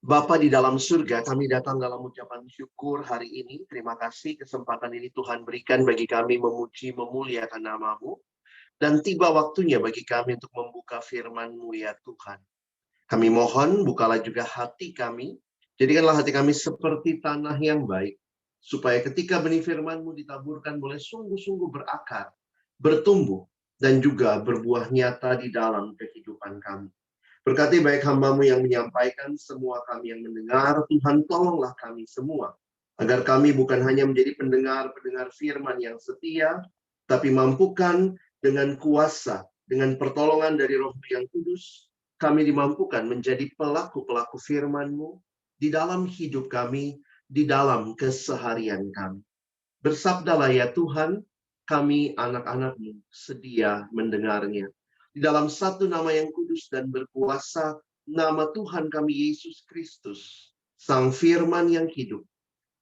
Bapa di dalam surga, kami datang dalam ucapan syukur hari ini. Terima kasih kesempatan ini Tuhan berikan bagi kami memuji, memuliakan nama-Mu. Dan tiba waktunya bagi kami untuk membuka firman-Mu ya Tuhan. Kami mohon, bukalah juga hati kami. Jadikanlah hati kami seperti tanah yang baik. Supaya ketika benih firman-Mu ditaburkan boleh sungguh-sungguh berakar, bertumbuh, dan juga berbuah nyata di dalam kehidupan kami. Berkati baik hamba-Mu yang menyampaikan, semua kami yang mendengar, Tuhan tolonglah kami semua. Agar kami bukan hanya menjadi pendengar-pendengar firman yang setia, tapi mampukan dengan kuasa, dengan pertolongan dari Roh yang Kudus, kami dimampukan menjadi pelaku-pelaku firman-Mu di dalam hidup kami, di dalam keseharian kami. Bersabdalah ya Tuhan, kami anak-anak-Mu sedia mendengarnya. Di dalam satu nama yang kudus dan berkuasa, nama Tuhan kami Yesus Kristus, Sang Firman yang hidup,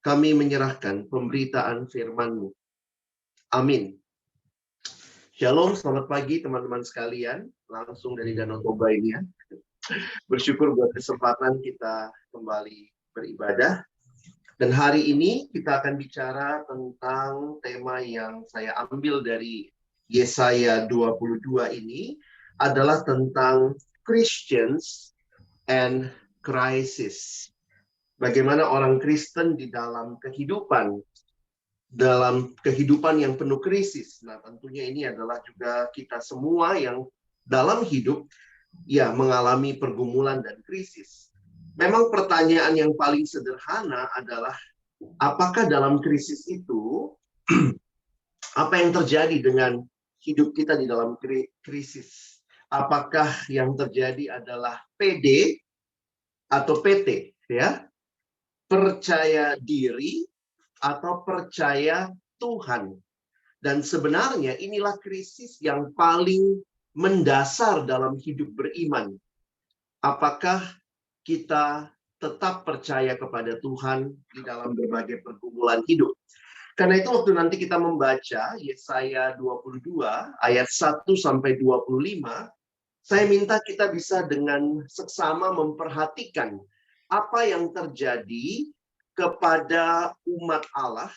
kami menyerahkan pemberitaan firman-Mu. Amin. Shalom, selamat pagi teman-teman sekalian, langsung dari Danau Toba ini ya. Bersyukur buat kesempatan kita kembali beribadah. Dan hari ini kita akan bicara tentang tema yang saya ambil dari Yesaya 22 ini adalah tentang Christians and crisis. Bagaimana orang Kristen di dalam kehidupan yang penuh krisis. Nah, tentunya ini adalah juga kita semua yang dalam hidup ya mengalami pergumulan dan krisis. Memang pertanyaan yang paling sederhana adalah apakah dalam krisis itu apa yang terjadi dengan hidup kita di dalam krisis? Apakah yang terjadi adalah PD atau PT, ya? Percaya diri atau percaya Tuhan? Dan sebenarnya inilah krisis yang paling mendasar dalam hidup beriman. Apakah kita tetap percaya kepada Tuhan di dalam berbagai pergumulan hidup? Karena itu waktu nanti kita membaca Yesaya 22 ayat 1 sampai 25, saya minta kita bisa dengan seksama memperhatikan apa yang terjadi kepada umat Allah.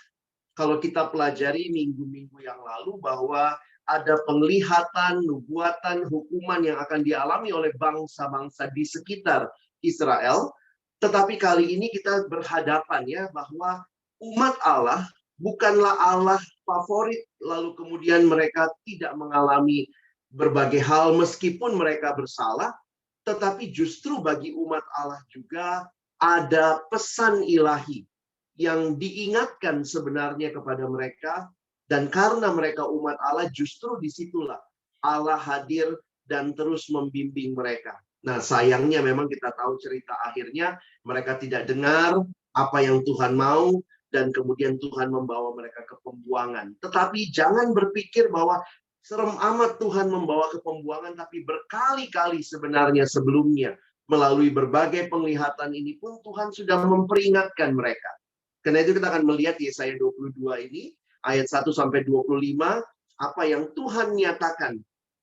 Kalau kita pelajari minggu-minggu yang lalu bahwa ada penglihatan, nubuatan, hukuman yang akan dialami oleh bangsa-bangsa di sekitar Israel. Tetapi kali ini kita berhadapan ya bahwa umat Allah bukanlah Allah favorit, lalu kemudian mereka tidak mengalami berbagai hal meskipun mereka bersalah, tetapi justru bagi umat Allah juga ada pesan ilahi yang diingatkan sebenarnya kepada mereka, dan karena mereka umat Allah justru disitulah Allah hadir dan terus membimbing mereka. Nah, sayangnya memang kita tahu cerita akhirnya mereka tidak dengar apa yang Tuhan mau, dan kemudian Tuhan membawa mereka ke pembuangan. Tetapi jangan berpikir bahwa serem amat Tuhan membawa ke pembuangan, tapi berkali-kali sebenarnya sebelumnya melalui berbagai penglihatan ini pun Tuhan sudah memperingatkan mereka. Karena itu kita akan melihat Yesaya 22 ini ayat 1 sampai 25 apa yang Tuhan nyatakan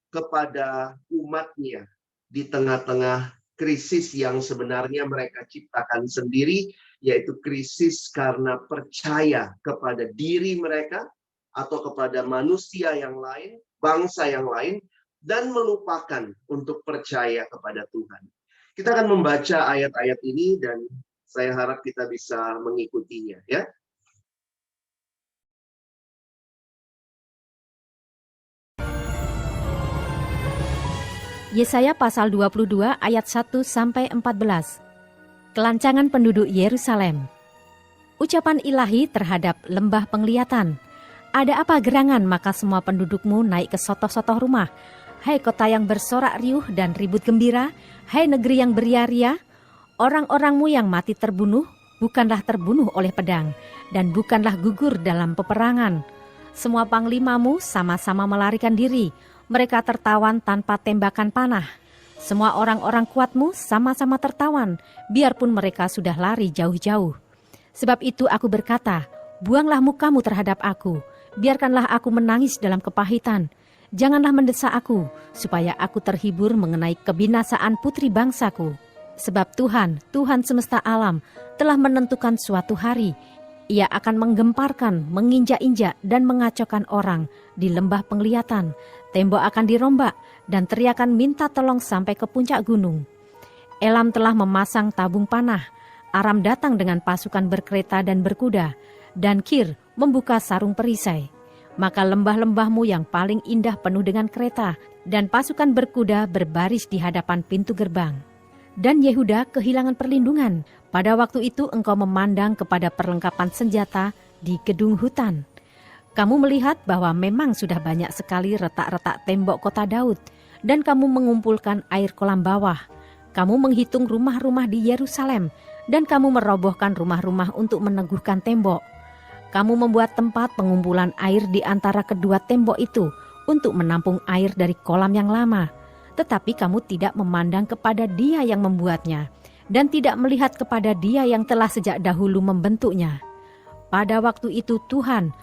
kepada umatnya di tengah-tengah krisis yang sebenarnya mereka ciptakan sendiri, yaitu krisis karena percaya kepada diri mereka atau kepada manusia yang lain, bangsa yang lain, dan melupakan untuk percaya kepada Tuhan. Kita akan membaca ayat-ayat ini dan saya harap kita bisa mengikutinya ya. Yesaya pasal 22 ayat 1 sampai 14. Kelancangan penduduk Yerusalem. Ucapan ilahi terhadap lembah penglihatan. Ada apa gerangan maka semua pendudukmu naik ke sotoh-sotoh rumah. Hai kota yang bersorak riuh dan ribut gembira, hai negeri yang beria-ria, orang-orangmu yang mati terbunuh bukanlah terbunuh oleh pedang dan bukanlah gugur dalam peperangan. Semua panglimamu sama-sama melarikan diri. Mereka tertawan tanpa tembakan panah. Semua orang-orang kuatmu sama-sama tertawan, biarpun mereka sudah lari jauh-jauh. Sebab itu aku berkata, buanglah mukamu terhadap aku, biarkanlah aku menangis dalam kepahitan. Janganlah mendesak aku, supaya aku terhibur mengenai kebinasaan putri bangsaku. Sebab Tuhan, Tuhan semesta alam, telah menentukan suatu hari, Ia akan menggemparkan, menginjak-injak, dan mengacaukan orang di lembah penglihatan. Tembok akan dirombak, dan teriakan minta tolong sampai ke puncak gunung. Elam telah memasang tabung panah, Aram datang dengan pasukan berkereta dan berkuda, dan Kir membuka sarung perisai. Maka lembah-lembahmu yang paling indah penuh dengan kereta, dan pasukan berkuda berbaris di hadapan pintu gerbang. Dan Yehuda kehilangan perlindungan. Pada waktu itu engkau memandang kepada perlengkapan senjata di gedung hutan. Kamu melihat bahwa memang sudah banyak sekali retak-retak tembok kota Daud, dan kamu mengumpulkan air kolam bawah. Kamu menghitung rumah-rumah di Yerusalem, dan kamu merobohkan rumah-rumah untuk meneguhkan tembok. Kamu membuat tempat pengumpulan air di antara kedua tembok itu untuk menampung air dari kolam yang lama. Tetapi kamu tidak memandang kepada Dia yang membuatnya, dan tidak melihat kepada Dia yang telah sejak dahulu membentuknya. Pada waktu itu Tuhan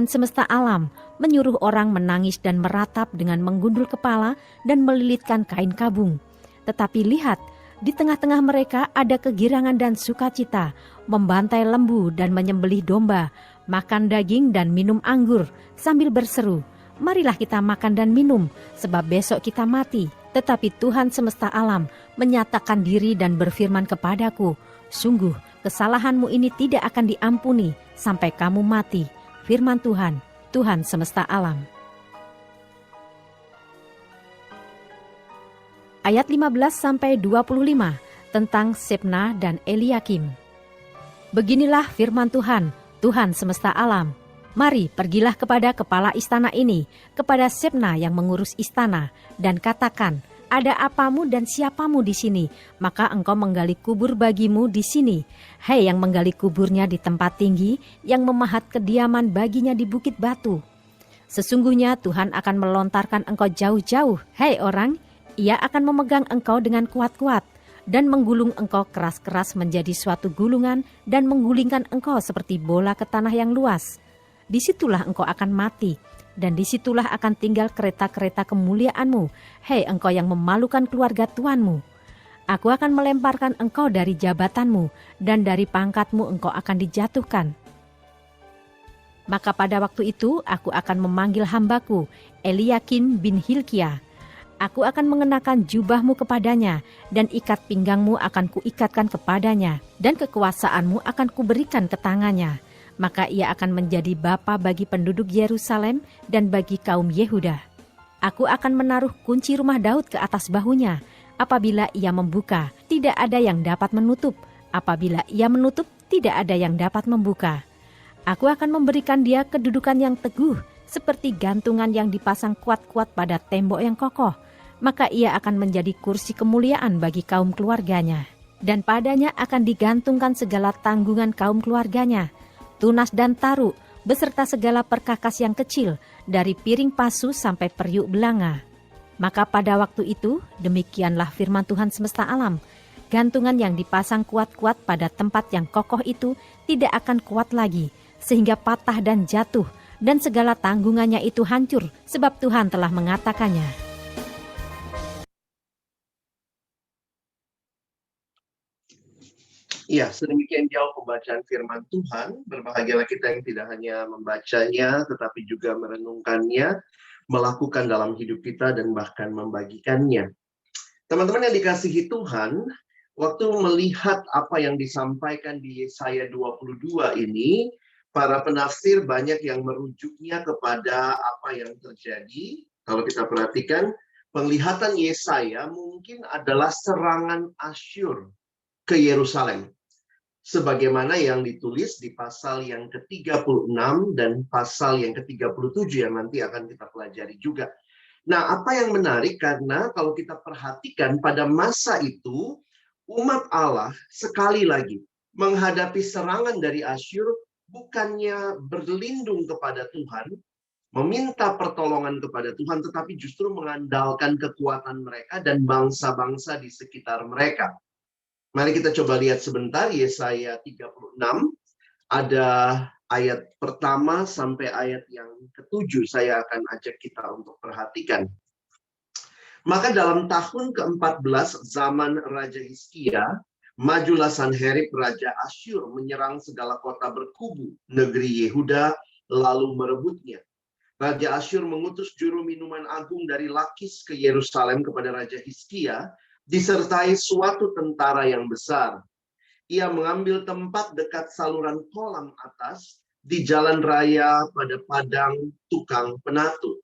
semesta alam, menyuruh orang menangis dan meratap dengan menggundul kepala dan melilitkan kain kabung. Tetapi lihat, di tengah-tengah mereka ada kegirangan dan sukacita, membantai lembu dan menyembelih domba, makan daging dan minum anggur, sambil berseru, "Marilah kita makan dan minum, sebab besok kita mati." Tetapi Tuhan semesta alam menyatakan diri dan berfirman kepadaku, "Sungguh, kesalahanmu ini tidak akan diampuni sampai kamu mati." Firman Tuhan, Tuhan semesta alam. Ayat 15-25 tentang Sebna dan Eliakim. Beginilah firman Tuhan, Tuhan semesta alam. Mari pergilah kepada kepala istana ini, kepada Sebna yang mengurus istana, dan katakan, ada apamu dan siapamu di sini, maka engkau menggali kubur bagimu di sini. Hai yang menggali kuburnya di tempat tinggi, yang memahat kediaman baginya di bukit batu. Sesungguhnya Tuhan akan melontarkan engkau jauh-jauh, hai orang, Ia akan memegang engkau dengan kuat-kuat, dan menggulung engkau keras-keras menjadi suatu gulungan, dan menggulingkan engkau seperti bola ke tanah yang luas. Disitulah engkau akan mati, dan disitulah akan tinggal kereta-kereta kemuliaanmu, hei engkau yang memalukan keluarga tuanmu. Aku akan melemparkan engkau dari jabatanmu, dan dari pangkatmu engkau akan dijatuhkan. Maka pada waktu itu aku akan memanggil hambaku, Eliakim bin Hilkiah. Aku akan mengenakan jubahmu kepadanya, dan ikat pinggangmu akan kuikatkan kepadanya, dan kekuasaanmu akan kuberikan ke tangannya. Maka ia akan menjadi bapa bagi penduduk Yerusalem dan bagi kaum Yehuda. Aku akan menaruh kunci rumah Daud ke atas bahunya. Apabila ia membuka, tidak ada yang dapat menutup. Apabila ia menutup, tidak ada yang dapat membuka. Aku akan memberikan dia kedudukan yang teguh, seperti gantungan yang dipasang kuat-kuat pada tembok yang kokoh. Maka ia akan menjadi kursi kemuliaan bagi kaum keluarganya. Dan padanya akan digantungkan segala tanggungan kaum keluarganya, tunas dan taru, beserta segala perkakas yang kecil, dari piring pasu sampai periuk belanga. Maka pada waktu itu, demikianlah firman Tuhan semesta alam, gantungan yang dipasang kuat-kuat pada tempat yang kokoh itu tidak akan kuat lagi, sehingga patah dan jatuh, dan segala tanggungannya itu hancur, sebab Tuhan telah mengatakannya. Ya, sedemikian jauh pembacaan firman Tuhan. Berbahagialah kita yang tidak hanya membacanya, tetapi juga merenungkannya, melakukan dalam hidup kita, dan bahkan membagikannya. Teman-teman yang dikasihi Tuhan, waktu melihat apa yang disampaikan di Yesaya 22 ini, para penafsir banyak yang merujuknya kepada apa yang terjadi. Kalau kita perhatikan, penglihatan Yesaya mungkin adalah serangan Asyur ke Yerusalem, sebagaimana yang ditulis di pasal yang ke-36 dan pasal yang ke-37 yang nanti akan kita pelajari juga. Nah, apa yang menarik karena kalau kita perhatikan pada masa itu, umat Allah sekali lagi menghadapi serangan dari Asyur, bukannya berlindung kepada Tuhan, meminta pertolongan kepada Tuhan, tetapi justru mengandalkan kekuatan mereka dan bangsa-bangsa di sekitar mereka. Mari kita coba lihat sebentar Yesaya 36, ada ayat pertama sampai ayat yang ke-7 saya akan ajak kita untuk perhatikan. Maka dalam tahun ke-14 zaman Raja Hizkia, majulah Sanherib Raja Asyur menyerang segala kota berkubu negeri Yehuda lalu merebutnya. Raja Asyur mengutus juru minuman agung dari Lakis ke Yerusalem kepada Raja Hizkia, disertai suatu tentara yang besar. Ia mengambil tempat dekat saluran kolam atas di jalan raya pada padang tukang penatu.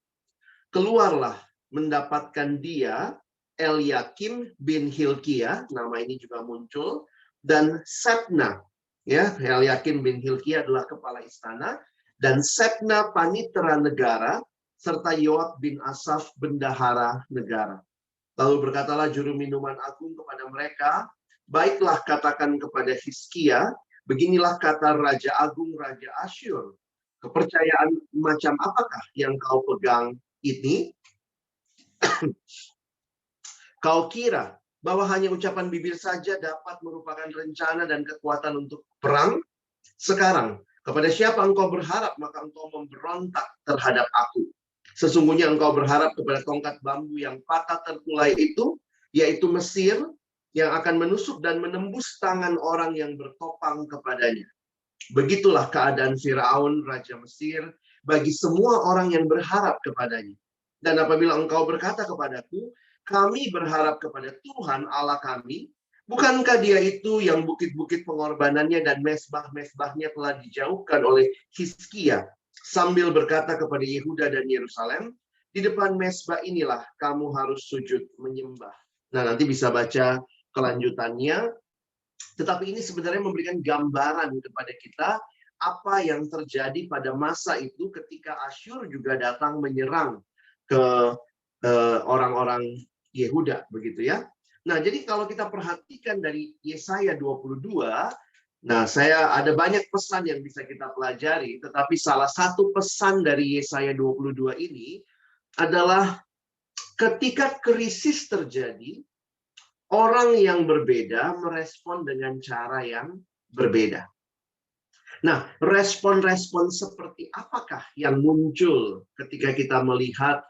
Keluarlah mendapatkan dia Eliakim bin Hilkia, nama ini juga muncul, dan Sebna. Ya, Eliakim bin Hilkia adalah kepala istana, dan Sebna panitera negara, serta Yoab bin Asaf bendahara negara. Lalu berkatalah juru minuman agung kepada mereka, baiklah katakan kepada Hizkia, beginilah kata Raja Agung Raja Asyur, kepercayaan macam apakah yang kau pegang ini? Kau kira bahwa hanya ucapan bibir saja dapat merupakan rencana dan kekuatan untuk perang? Sekarang, kepada siapa engkau berharap, maka engkau memberontak terhadap aku. Sesungguhnya engkau berharap kepada tongkat bambu yang patah terkulai itu, yaitu Mesir, yang akan menusuk dan menembus tangan orang yang bertopang kepadanya. Begitulah keadaan Firaun, Raja Mesir, bagi semua orang yang berharap kepadanya. Dan apabila engkau berkata kepadaku, kami berharap kepada Tuhan Allah kami, bukankah dia itu yang bukit-bukit pengorbanannya dan mesbah-mesbahnya telah dijauhkan oleh Hizkia, sambil berkata kepada Yehuda dan Yerusalem, di depan mesbah inilah kamu harus sujud menyembah. Nah, nanti bisa baca kelanjutannya. Tetapi ini sebenarnya memberikan gambaran kepada kita apa yang terjadi pada masa itu ketika Asyur juga datang menyerang ke orang-orang Yehuda, begitu ya. Nah, jadi kalau kita perhatikan dari Yesaya 22, nah saya ada banyak pesan yang bisa kita pelajari, tetapi salah satu pesan dari Yesaya 22 ini adalah ketika krisis terjadi, orang yang berbeda merespon dengan cara yang berbeda. Nah, respon-respon seperti apakah yang muncul ketika kita melihat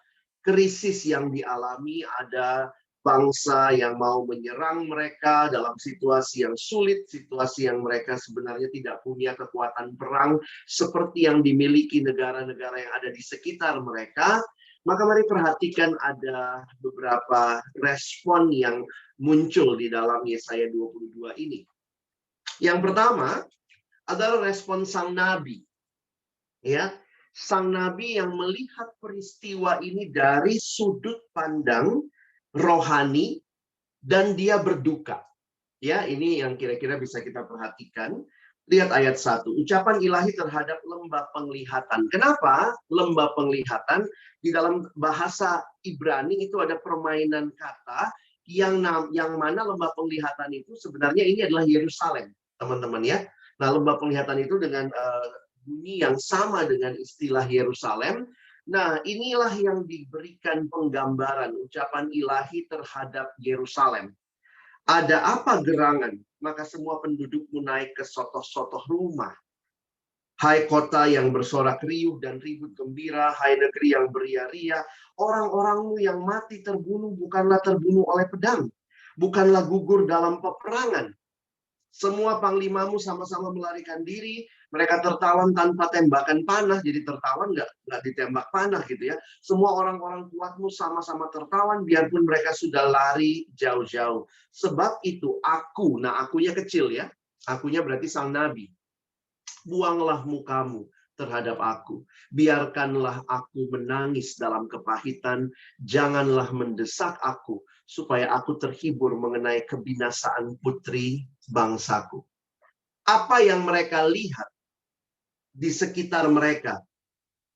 krisis yang dialami, ada bangsa yang mau menyerang mereka dalam situasi yang sulit, situasi yang mereka sebenarnya tidak punya kekuatan perang seperti yang dimiliki negara-negara yang ada di sekitar mereka. Maka mari perhatikan ada beberapa respon yang muncul di dalam Yesaya 22 ini. Yang pertama adalah respon sang nabi. Ya, sang nabi yang melihat peristiwa ini dari sudut pandang rohani dan dia berduka. Ya, ini yang kira-kira bisa kita perhatikan. Lihat ayat 1, ucapan ilahi terhadap lembah penglihatan. Kenapa lembah penglihatan? Di dalam bahasa Ibrani itu ada permainan kata yang mana lembah penglihatan itu sebenarnya ini adalah Yerusalem, teman-teman ya. Nah, lembah penglihatan itu dengan bunyi yang sama dengan istilah Yerusalem. Nah, inilah yang diberikan penggambaran ucapan ilahi terhadap Yerusalem. Ada apa gerangan? Maka semua pendudukmu naik ke sotoh-sotoh rumah. Hai kota yang bersorak riuh dan ribut gembira, hai negeri yang beria-ria, orang-orangmu yang mati terbunuh bukanlah terbunuh oleh pedang, bukanlah gugur dalam peperangan. Semua panglimamu sama-sama melarikan diri, mereka tertawan tanpa tembakan panah, jadi tertawan nggak ditembak panah gitu ya. Semua orang-orang kuatmu sama-sama tertawan, biarpun mereka sudah lari jauh-jauh. Sebab itu aku, nah akunya kecil ya, akunya berarti sang nabi. Buanglah mukamu terhadap aku. Biarkanlah aku menangis dalam kepahitan. Janganlah mendesak aku, supaya aku terhibur mengenai kebinasaan putri bangsaku. Apa yang mereka lihat di sekitar mereka,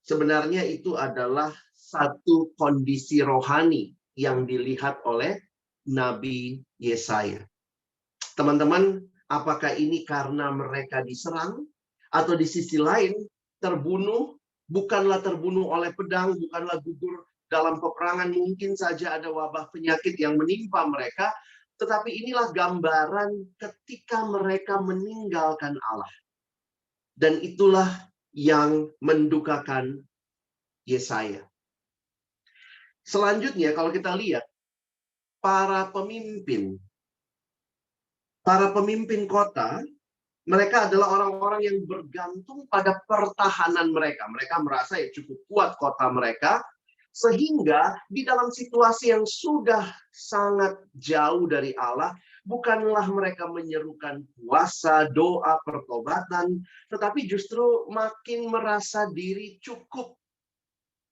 sebenarnya itu adalah satu kondisi rohani yang dilihat oleh Nabi Yesaya. Teman-teman, apakah ini karena mereka diserang? Atau di sisi lain, terbunuh, bukanlah terbunuh oleh pedang, bukanlah gugur dalam peperangan, mungkin saja ada wabah penyakit yang menimpa mereka, tetapi inilah gambaran ketika mereka meninggalkan Allah. Dan itulah yang mendukakan Yesaya. Selanjutnya, kalau kita lihat, para pemimpin. Para pemimpin kota, mereka adalah orang-orang yang bergantung pada pertahanan mereka. Mereka merasa ya cukup kuat kota mereka, sehingga di dalam situasi yang sudah sangat jauh dari Allah, bukanlah mereka menyerukan puasa, doa, pertobatan, tetapi justru makin merasa diri cukup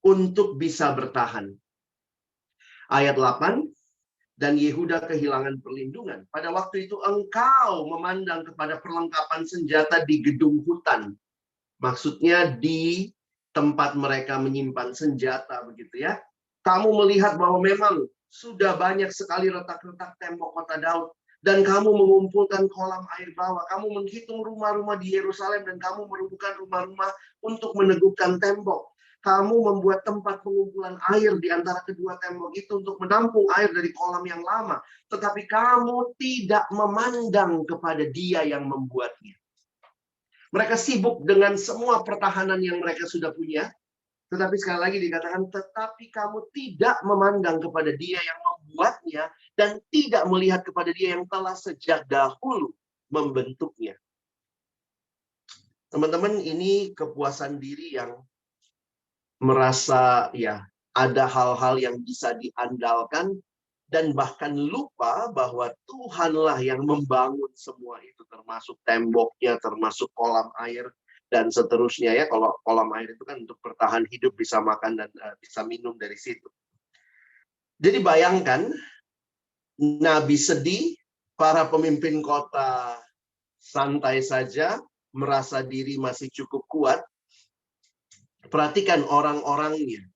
untuk bisa bertahan. Ayat 8, dan Yehuda kehilangan perlindungan. Pada waktu itu engkau memandang kepada perlengkapan senjata di gedung hutan. Maksudnya di tempat mereka menyimpan senjata, begitu ya. Kamu melihat bahwa memang sudah banyak sekali retak-retak tembok kota Daud. Dan kamu mengumpulkan kolam air bawah. Kamu menghitung rumah-rumah di Yerusalem dan kamu merubuhkan rumah-rumah untuk meneguhkan tembok. Kamu membuat tempat pengumpulan air di antara kedua tembok itu untuk menampung air dari kolam yang lama. Tetapi kamu tidak memandang kepada Dia yang membuatnya. Mereka sibuk dengan semua pertahanan yang mereka sudah punya. Tetapi sekali lagi dikatakan, tetapi kamu tidak memandang kepada Dia yang membuatnya dan tidak melihat kepada Dia yang telah sejak dahulu membentuknya. Teman-teman, ini kepuasan diri yang merasa ya ada hal-hal yang bisa diandalkan dan bahkan lupa bahwa Tuhanlah yang membangun semua itu, termasuk temboknya, termasuk kolam air dan seterusnya ya. Kalau kolam air itu kan untuk bertahan hidup, bisa makan dan bisa minum dari situ. Jadi bayangkan, nabi sedih, para pemimpin kota santai saja, merasa diri masih cukup kuat. Perhatikan orang-orangnya.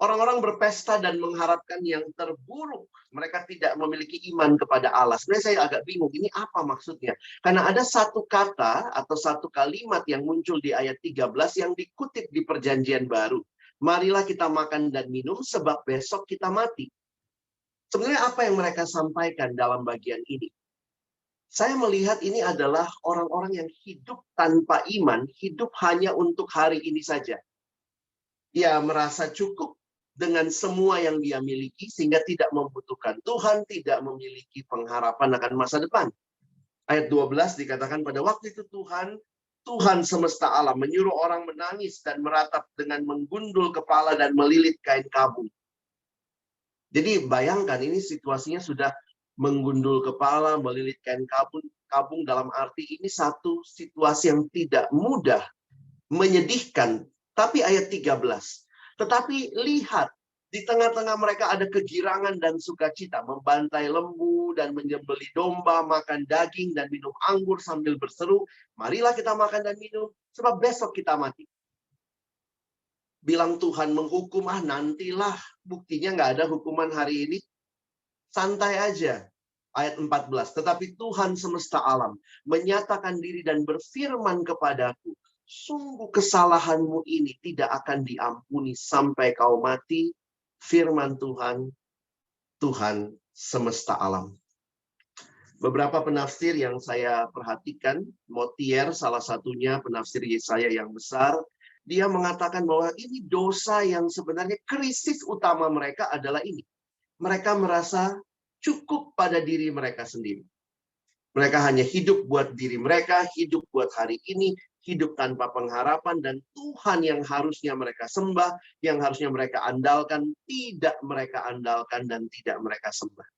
Orang-orang berpesta dan mengharapkan yang terburuk. Mereka tidak memiliki iman kepada Allah. Sebenarnya saya agak bingung, ini apa maksudnya? Karena ada satu kata atau satu kalimat yang muncul di ayat 13 yang dikutip di Perjanjian Baru. Marilah kita makan dan minum sebab besok kita mati. Sebenarnya apa yang mereka sampaikan dalam bagian ini? Saya melihat ini adalah orang-orang yang hidup tanpa iman, hidup hanya untuk hari ini saja. Dia merasa cukup dengan semua yang dia miliki sehingga tidak membutuhkan Tuhan, tidak memiliki pengharapan akan masa depan. Ayat 12 dikatakan pada waktu itu Tuhan semesta alam menyuruh orang menangis dan meratap dengan menggundul kepala dan melilit kain kabung. Jadi bayangkan ini situasinya sudah menggundul kepala, melilit kain kabung dalam arti ini satu situasi yang tidak mudah, menyedihkan. Tapi ayat 13, tetapi lihat, di tengah-tengah mereka ada kegirangan dan sukacita, membantai lembu dan menyembelih domba, makan daging dan minum anggur sambil berseru, marilah kita makan dan minum, sebab besok kita mati. Bilang Tuhan menghukum, nantilah, buktinya nggak ada hukuman hari ini. Santai aja. Ayat 14, tetapi Tuhan semesta alam menyatakan diri dan berfirman kepadaku, sungguh kesalahanmu ini tidak akan diampuni sampai kau mati, firman Tuhan, Tuhan semesta alam. Beberapa penafsir yang saya perhatikan, Motier salah satunya penafsir Yesaya yang besar, dia mengatakan bahwa ini dosa yang sebenarnya krisis utama mereka adalah ini. Mereka merasa cukup pada diri mereka sendiri. Mereka hanya hidup buat diri mereka, hidup buat hari ini, hidup tanpa pengharapan, dan Tuhan yang harusnya mereka sembah, yang harusnya mereka andalkan, tidak mereka andalkan dan tidak mereka sembah.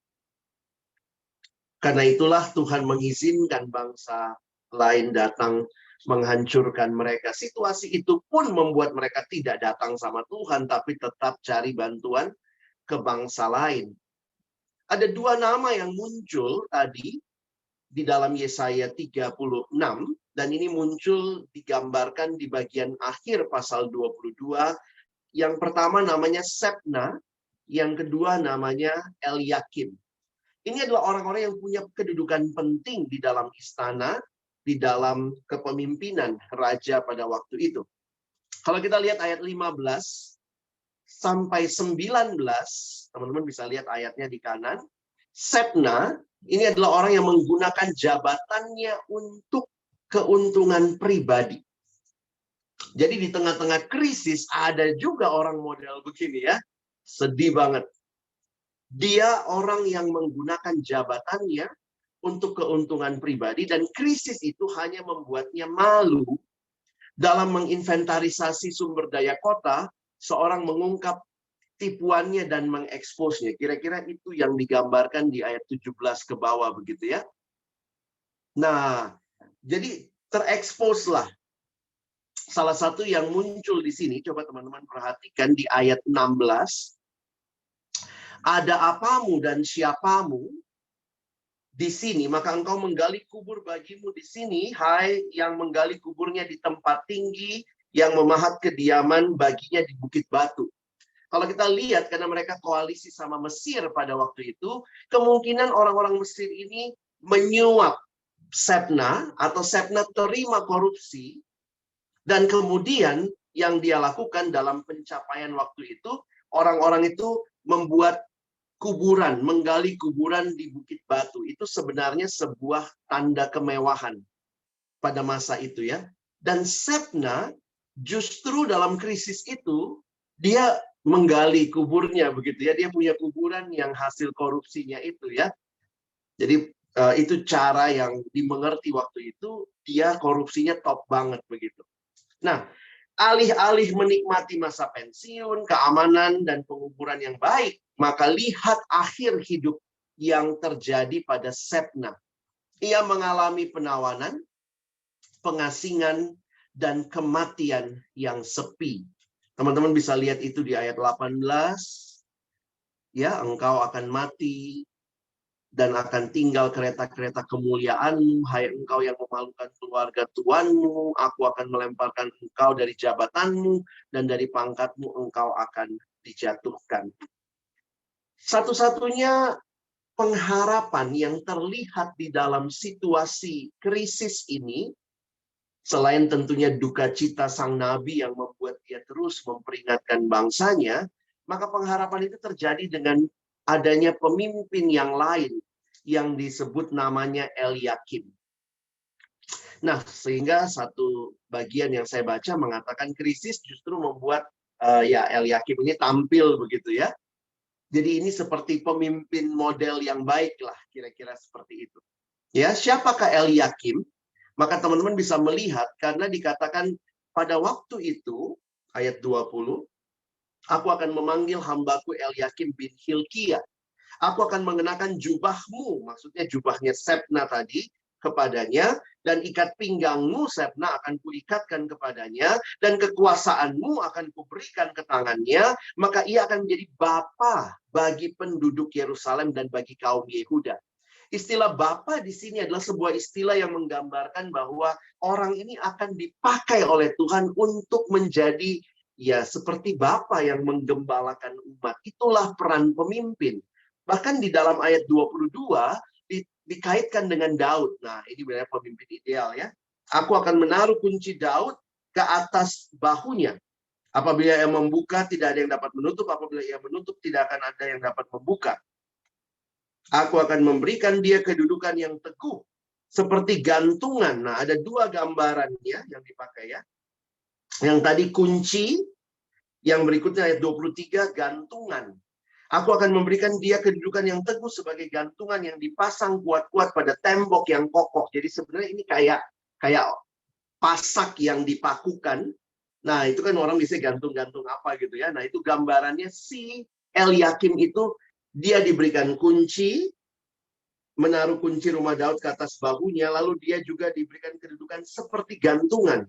Karena itulah Tuhan mengizinkan bangsa lain datang menghancurkan mereka. Situasi itu pun membuat mereka tidak datang sama Tuhan, tapi tetap cari bantuan ke bangsa lain. Ada dua nama yang muncul tadi di dalam Yesaya 36, dan ini muncul digambarkan di bagian akhir pasal 22. Yang pertama namanya Sebna, yang kedua namanya Eliakim. Ini adalah orang-orang yang punya kedudukan penting di dalam istana, di dalam kepemimpinan raja pada waktu itu. Kalau kita lihat ayat 15 sampai 19, teman-teman bisa lihat ayatnya di kanan. Sebna ini adalah orang yang menggunakan jabatannya untuk keuntungan pribadi. Jadi di tengah-tengah krisis ada juga orang model begini ya. Sedih banget. Dia orang yang menggunakan jabatannya untuk keuntungan pribadi, dan krisis itu hanya membuatnya malu dalam menginventarisasi sumber daya kota. Seorang mengungkap tipuannya dan mengeksposnya. Kira-kira itu yang digambarkan di ayat 17 ke bawah begitu ya. Nah, jadi terekspos lah. Salah satu yang muncul di sini, coba teman-teman perhatikan di ayat 16. Ada apamu dan siapamu di sini, maka engkau menggali kubur bagimu di sini, hai yang menggali kuburnya di tempat tinggi, yang memahat kediaman baginya di bukit batu. Kalau kita lihat, karena mereka koalisi sama Mesir pada waktu itu, kemungkinan orang-orang Mesir ini menyuap Shebna, atau Shebna terima korupsi, dan kemudian yang dia lakukan dalam pencapaian waktu itu, orang-orang itu membuat kuburan, menggali kuburan di bukit batu. Itu sebenarnya sebuah tanda kemewahan pada masa itu ya. Dan Shebna justru dalam krisis itu, dia menggali kuburnya begitu ya. Dia punya kuburan yang hasil korupsinya itu ya. Jadi itu cara yang dimengerti waktu itu, dia korupsinya top banget begitu. Nah, alih-alih menikmati masa pensiun, keamanan, dan penguburan yang baik, maka lihat akhir hidup yang terjadi pada Shebna. Ia mengalami penawanan, pengasingan, dan kematian yang sepi. Teman-teman bisa lihat itu di ayat 18. Ya, engkau akan mati dan akan tinggal kereta-kereta kemuliaanmu, hai engkau yang memalukan keluarga tuanmu, aku akan melemparkan engkau dari jabatanmu, dan dari pangkatmu engkau akan dijatuhkan. Satu-satunya pengharapan yang terlihat di dalam situasi krisis ini, selain tentunya duka cita sang nabi yang membuat dia terus memperingatkan bangsanya, maka pengharapan itu terjadi dengan adanya pemimpin yang lain yang disebut namanya Eliakim. Nah, sehingga satu bagian yang saya baca mengatakan krisis justru membuat ya Eliakim ini tampil begitu ya. Jadi ini seperti pemimpin model yang baik lah, kira-kira seperti itu. Ya, siapakah Eliakim? Maka teman-teman bisa melihat karena dikatakan pada waktu itu ayat 20, aku akan memanggil hambaku Eliakim bin Hilkiah. Aku akan mengenakan jubahmu, maksudnya jubahnya Shebna tadi, kepadanya, dan ikat pinggangmu Shebna akan kuikatkan kepadanya, dan kekuasaanmu akan kuberikan ke tangannya, maka ia akan menjadi bapa bagi penduduk Yerusalem dan bagi kaum Yehuda. Istilah bapa di sini adalah sebuah istilah yang menggambarkan bahwa orang ini akan dipakai oleh Tuhan untuk menjadi ya seperti bapa yang menggembalakan umat. Itulah peran pemimpin. Bahkan di dalam ayat 22 dikaitkan dengan Daud. Nah, ini benar pemimpin ideal ya. Aku akan menaruh kunci Daud ke atas bahunya. Apabila ia membuka, tidak ada yang dapat menutup. Apabila ia menutup, tidak akan ada yang dapat membuka. Aku akan memberikan dia kedudukan yang teguh, seperti gantungan. Nah, ada dua gambarannya yang dipakai ya. Yang tadi kunci, yang berikutnya ayat 23, gantungan. Aku akan memberikan dia kedudukan yang teguh sebagai gantungan yang dipasang kuat-kuat pada tembok yang kokoh. Jadi sebenarnya ini kayak pasak yang dipakukan. Nah, itu kan orang bisa gantung-gantung apa gitu ya. Nah, itu gambarannya si Eliakim itu dia diberikan kunci, menaruh kunci rumah Daud ke atas bahunya, lalu dia juga diberikan kedudukan seperti gantungan.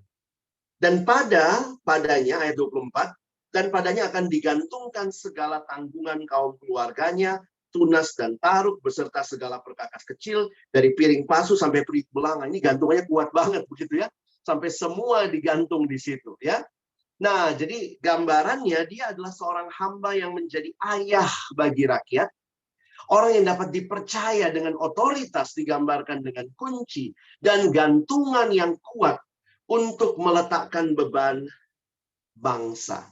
Dan padanya ayat 24, dan padanya akan digantungkan segala tanggungan kaum keluarganya, tunas dan taruk, beserta segala perkakas kecil, dari piring pasu sampai perit belangan. Ini gantungannya kuat banget begitu ya. Sampai semua digantung di situ ya. Nah, jadi gambarannya dia adalah seorang hamba yang menjadi ayah bagi rakyat. Orang yang dapat dipercaya dengan otoritas digambarkan dengan kunci dan gantungan yang kuat untuk meletakkan beban bangsa.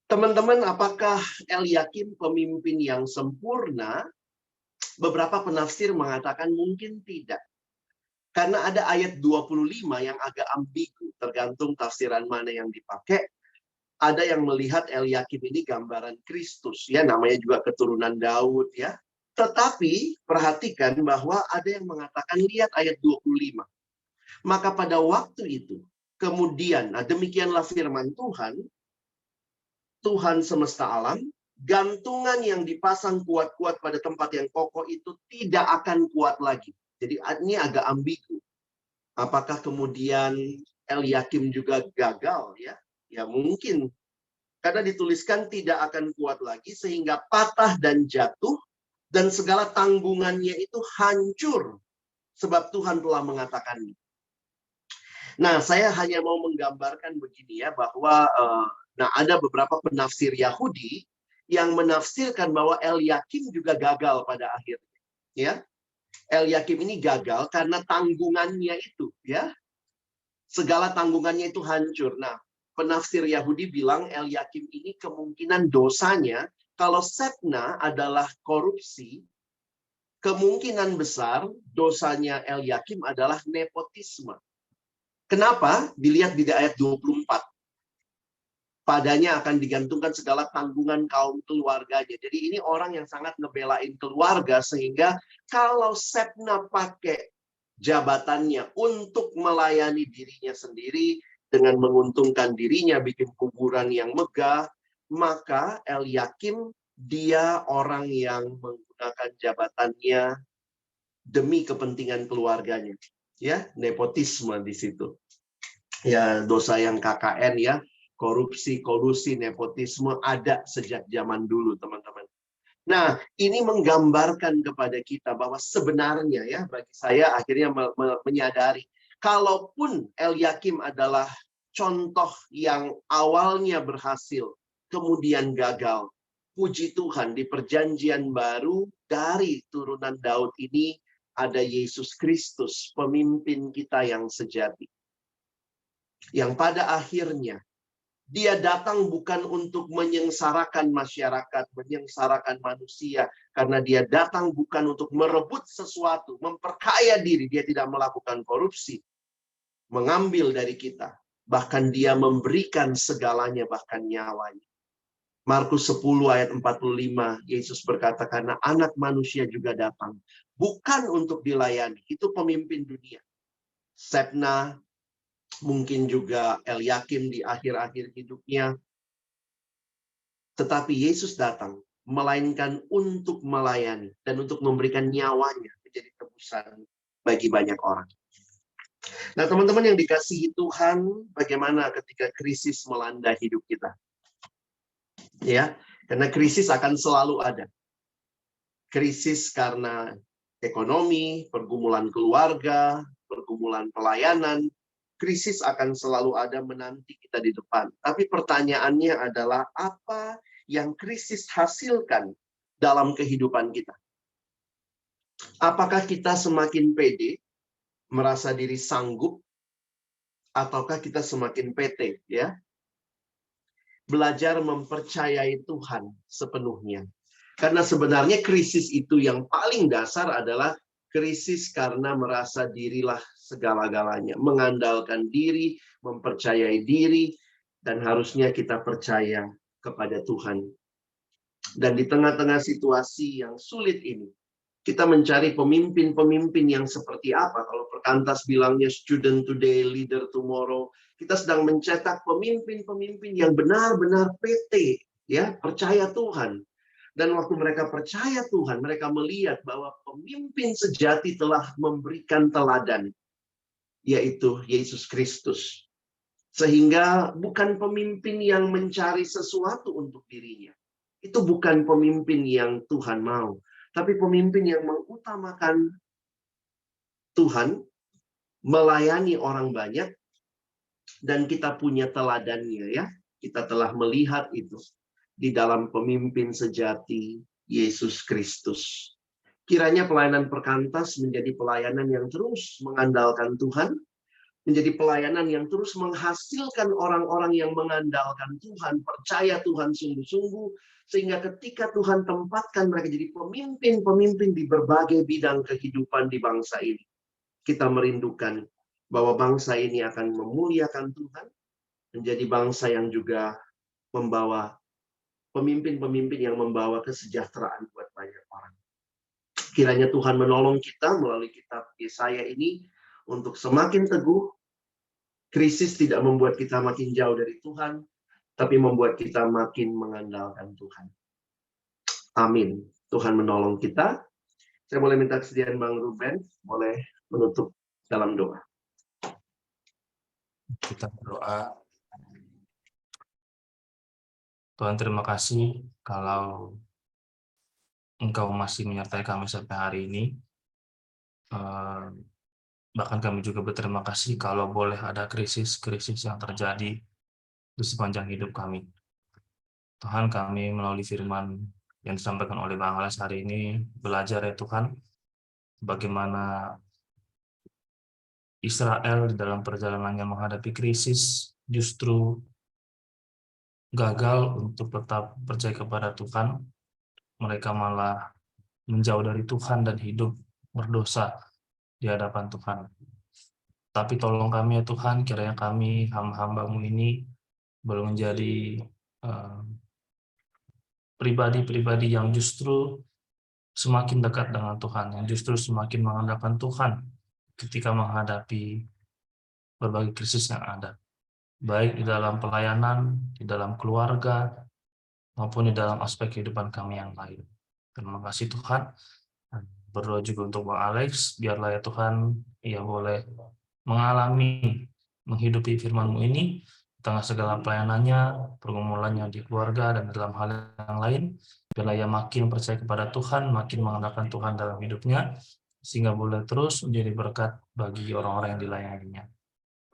Teman-teman, apakah Eliakim pemimpin yang sempurna? Beberapa penafsir mengatakan mungkin tidak. Karena ada ayat 25 yang agak ambigu, tergantung tafsiran mana yang dipakai. Ada yang melihat Eliakim ini gambaran Kristus, ya, namanya juga keturunan Daud, ya. Tetapi perhatikan bahwa ada yang mengatakan, lihat ayat 25. Maka pada waktu itu, kemudian, nah demikianlah firman Tuhan, Tuhan semesta alam, gantungan yang dipasang kuat-kuat pada tempat yang kokoh itu tidak akan kuat lagi. Jadi ini agak ambigu. Apakah kemudian Eliakim juga gagal, ya? Ya mungkin. Karena dituliskan tidak akan kuat lagi sehingga patah dan jatuh dan segala tanggungannya itu hancur sebab Tuhan telah mengatakannya. Nah, saya hanya mau menggambarkan begini ya, bahwa ada beberapa penafsir Yahudi yang menafsirkan bahwa Eliakim juga gagal pada akhirnya. Ya, Eliakim ini gagal karena tanggungannya itu, ya, segala tanggungannya itu hancur. Nah, penafsir Yahudi bilang Eliakim ini kemungkinan dosanya, kalau Setna adalah korupsi, kemungkinan besar dosanya Eliakim adalah nepotisme. Kenapa? Dilihat di ayat 24. Padanya akan digantungkan segala tanggungan kaum keluarganya. Jadi ini orang yang sangat ngebelain keluarga, sehingga kalau Setna pakai jabatannya untuk melayani dirinya sendiri, dengan menguntungkan dirinya, bikin kuburan yang megah, maka Eliakim dia orang yang menggunakan jabatannya demi kepentingan keluarganya. Ya, nepotisme di situ. Ya, dosa yang KKN, ya, korupsi, kolusi, nepotisme ada sejak zaman dulu, teman-teman. Nah, ini menggambarkan kepada kita bahwa sebenarnya, ya, bagi saya akhirnya menyadari, kalaupun Eliakim adalah contoh yang awalnya berhasil, kemudian gagal, puji Tuhan di perjanjian baru dari turunan Daud ini ada Yesus Kristus, pemimpin kita yang sejati. Yang pada akhirnya dia datang bukan untuk menyengsarakan masyarakat, menyengsarakan manusia. Karena dia datang bukan untuk merebut sesuatu, memperkaya diri. Dia tidak melakukan korupsi, mengambil dari kita. Bahkan dia memberikan segalanya, bahkan nyawanya. Markus 10 ayat 45, Yesus berkata, karena anak manusia juga datang. Bukan untuk dilayani, itu pemimpin dunia. Setna, mungkin juga Eliakim di akhir-akhir hidupnya. Tetapi Yesus datang, melainkan untuk melayani dan untuk memberikan nyawanya menjadi tebusan bagi banyak orang. Nah, teman-teman yang dikasihi Tuhan, bagaimana ketika krisis melanda hidup kita? Ya, karena krisis akan selalu ada. Krisis karena ekonomi, pergumulan keluarga, pergumulan pelayanan, krisis akan selalu ada menanti kita di depan. Tapi pertanyaannya adalah apa yang krisis hasilkan dalam kehidupan kita? Apakah kita semakin pede, merasa diri sanggup, ataukah kita semakin pete, ya? Belajar mempercayai Tuhan sepenuhnya. Karena sebenarnya krisis itu yang paling dasar adalah krisis karena merasa dirilah segala-galanya. Mengandalkan diri, mempercayai diri, dan harusnya kita percaya kepada Tuhan. Dan di tengah-tengah situasi yang sulit ini, kita mencari pemimpin-pemimpin yang seperti apa. Kalau Perkantas bilangnya student today, leader tomorrow. Kita sedang mencetak pemimpin-pemimpin yang benar-benar PT, ya, percaya Tuhan. Dan waktu mereka percaya Tuhan, mereka melihat bahwa pemimpin sejati telah memberikan teladan, yaitu Yesus Kristus. Sehingga bukan pemimpin yang mencari sesuatu untuk dirinya. Itu bukan pemimpin yang Tuhan mau. Tapi pemimpin yang mengutamakan Tuhan, melayani orang banyak, dan kita punya teladannya, ya. Kita telah melihat itu di dalam pemimpin sejati Yesus Kristus. Kiranya pelayanan Perkantas menjadi pelayanan yang terus mengandalkan Tuhan, menjadi pelayanan yang terus menghasilkan orang-orang yang mengandalkan Tuhan, percaya Tuhan sungguh-sungguh, sehingga ketika Tuhan tempatkan mereka jadi pemimpin-pemimpin di berbagai bidang kehidupan di bangsa ini, kita merindukan bahwa bangsa ini akan memuliakan Tuhan, menjadi bangsa yang juga membawa pemimpin-pemimpin yang membawa kesejahteraan buat banyak orang. Kiranya Tuhan menolong kita melalui kitab Yesaya ini untuk semakin teguh. Krisis tidak membuat kita makin jauh dari Tuhan, tapi membuat kita makin mengandalkan Tuhan. Amin. Tuhan menolong kita. Saya boleh minta kesediaan Bang Ruben, boleh menutup dalam doa. Kita berdoa. Tuhan, terima kasih kalau Engkau masih menyertai kami sampai hari ini. Bahkan kami juga berterima kasih kalau boleh ada krisis-krisis yang terjadi di sepanjang hidup kami. Tuhan, kami melalui firman yang disampaikan oleh Bang Alex hari ini belajar ya Tuhan, bagaimana Israel di dalam perjalanannya menghadapi krisis justru gagal untuk tetap percaya kepada Tuhan. Mereka malah menjauh dari Tuhan dan hidup berdosa di hadapan Tuhan. Tapi tolong kami ya Tuhan, kiranya kami hamba-hamba-Mu ini boleh menjadi pribadi-pribadi yang justru semakin dekat dengan Tuhan, yang justru semakin mengandalkan Tuhan ketika menghadapi berbagai krisis yang ada, baik di dalam pelayanan, di dalam keluarga, maupun di dalam aspek kehidupan kami yang lain. Terima kasih Tuhan. Berdoa juga untuk Bang Alex, biarlah ya Tuhan, ia boleh mengalami, menghidupi firman-Mu ini, di tengah segala pelayanannya, pergumulannya di keluarga, dan dalam hal yang lain, biarlah ia makin percaya kepada Tuhan, makin mengandalkan Tuhan dalam hidupnya, sehingga boleh terus menjadi berkat bagi orang-orang yang dilayaninya.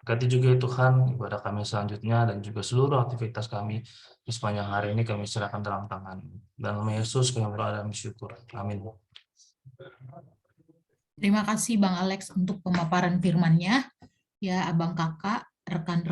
Berkati juga ya Tuhan, ibadah kami selanjutnya, dan juga seluruh aktivitas kami di sepanjang hari ini kami serahkan dalam tangan-Mu. Dalam nama Yesus kami berdoa dan bersyukur. Amin. Terima kasih Bang Alex untuk pemaparan firman-Nya. Ya, Abang Kakak, rekan-rekan